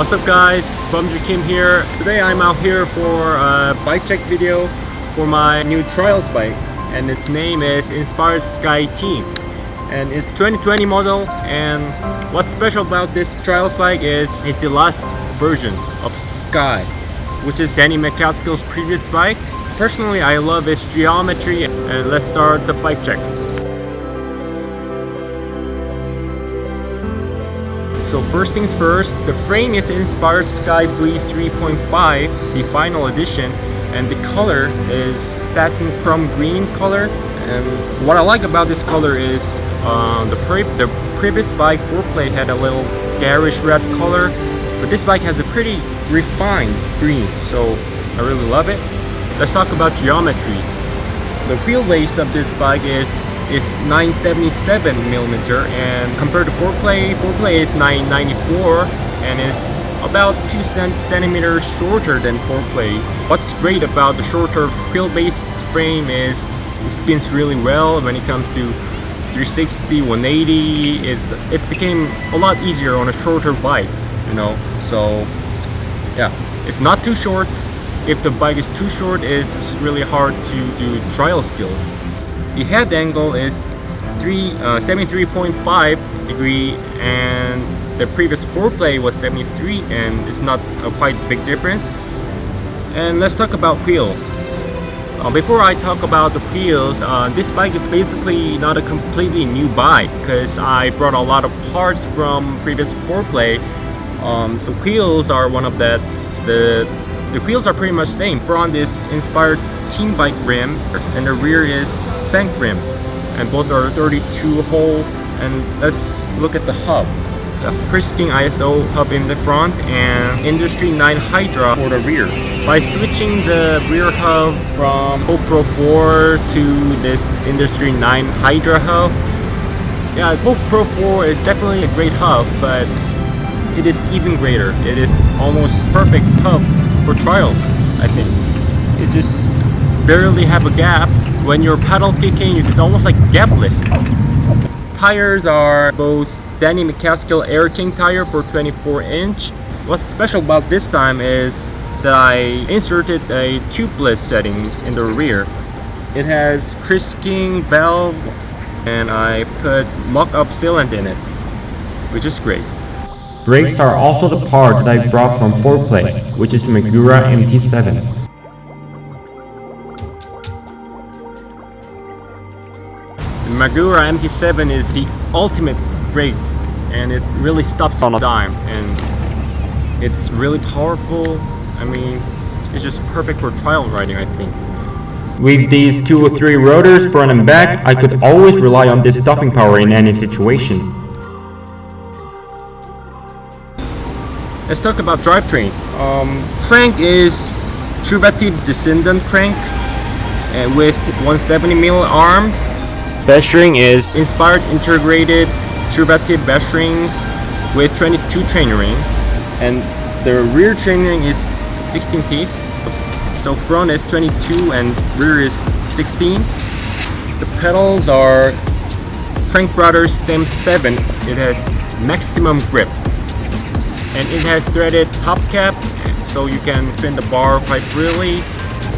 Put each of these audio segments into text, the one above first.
What's up guys, Bumsy Kim here. Today I'm out here for a bike check video for my new trials bike, and its name is Inspired Skye V3.5, and it's 2020 model. And what's special about this trials bike is it's the last version of Skye, which is Danny Macaskill's previous bike. Personally, I love its geometry, and let's start the bike check. So first things first, the frame is Inspired Skye V3.5, the final edition, and the color is satin chrome green color. And what I like about this color is the previous bike 4Play had a little garish red color, but this bike has a pretty refined green, so I really love it. Let's talk about geometry. The wheelbase of this bike is 977mm, and compared to 4Play is 994, and is about 2 centimeters shorter than 4Play. What's great about the shorter wheelbase frame is it spins really well when it comes to 360, 180. It became a lot easier on a shorter bike, you know. So yeah, it's not too short. If the bike is too short, it's really hard to do trial skills. The head angle is 73.5 degree, and the previous 4Play was 73, and it's not a quite big difference. And let's talk about wheel. Before I talk about the wheels, this bike is basically not a completely new bike because I brought a lot of parts from previous 4Play. So wheels are one of that. The wheels are pretty much same. Front is Inspired team bike rim, and the rear is bank rim, and both are 32 hole. And let's look at the hub. The Frisking ISO hub in the front and Industry 9 Hydra for the rear. By switching the rear hub from GoPro 4 to this Industry 9 Hydra hub, yeah, GoPro 4 is definitely a great hub, but it is even greater. It is almost perfect hub for trials, I think. It just barely have a gap. When you're pedal kicking, it's almost like gapless. Tires are both Danny Macaskill Air King tire for 24-inch. What's special about this time is that I inserted a tubeless settings in the rear. It has Chris King valve, and I put mock-up sealant in it, which is great. Brakes are also the part that I brought from 4Play, which is Magura MT7. The Magura MT7 is the ultimate brake, and it really stops on a dime, and it's really powerful. I mean, it's just perfect for trial riding, I think. With these 2 or 3 rotors front and back, I could always rely on this stopping power in any situation. Let's talk about drivetrain. Crank is Trubati Descendant crank, and with 170mm arms. Bushing is Inspired integrated Trubati bushrings with 22 chainring, and the rear chainring is 16 teeth. So front is 22 and rear is 16. The pedals are Crank Brothers Stem 7. It has maximum grip, and it has threaded top cap, so you can spin the bar quite freely.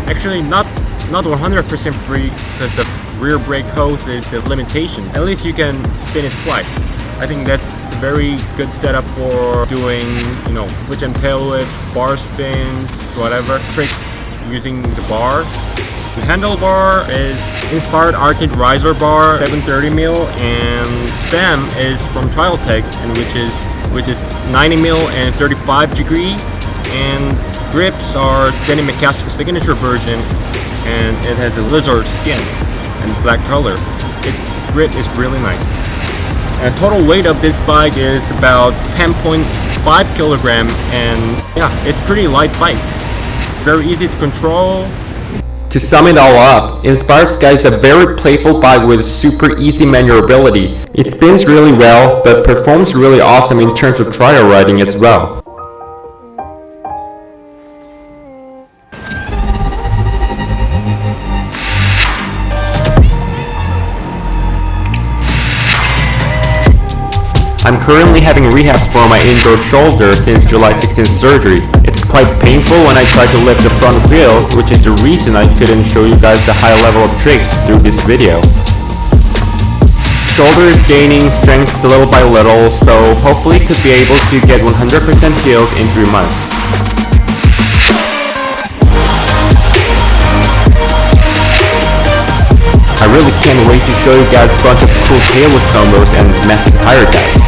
Actually, not 100% free, because the rear brake hose is the limitation. At least you can spin it twice. I think that's a very good setup for doing, you know, switch and tail whips, bar spins, whatever tricks using the bar. The handlebar is Inspired Arcade Riser Bar 730mm, and stem is from Trial Tech, and which is 90mm and 35 degree, and grips are Danny Macaskill's signature version, and it has a lizard skin and black color. Its grip is really nice. And total weight of this bike is about 10.5 kilogram, and yeah, it's pretty light bike. It's very easy to control. To sum it all up, Inspired Skye is a very playful bike with super easy maneuverability. It spins really well, but performs really awesome in terms of trial riding as well. I'm currently having rehabs for my injured shoulder since July 16th surgery. It's quite painful when I try to lift the front wheel, which is the reason I couldn't show you guys the high level of tricks through this video. Shoulder is gaining strength little by little, so hopefully could be able to get 100% healed in 3 months. I really can't wait to show you guys a bunch of cool tailwhip combos and massive tire tags.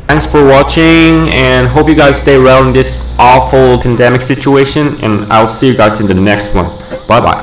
Thanks for watching and hope you guys stay well in this awful pandemic situation, and I'll see you guys in the next one. Bye bye.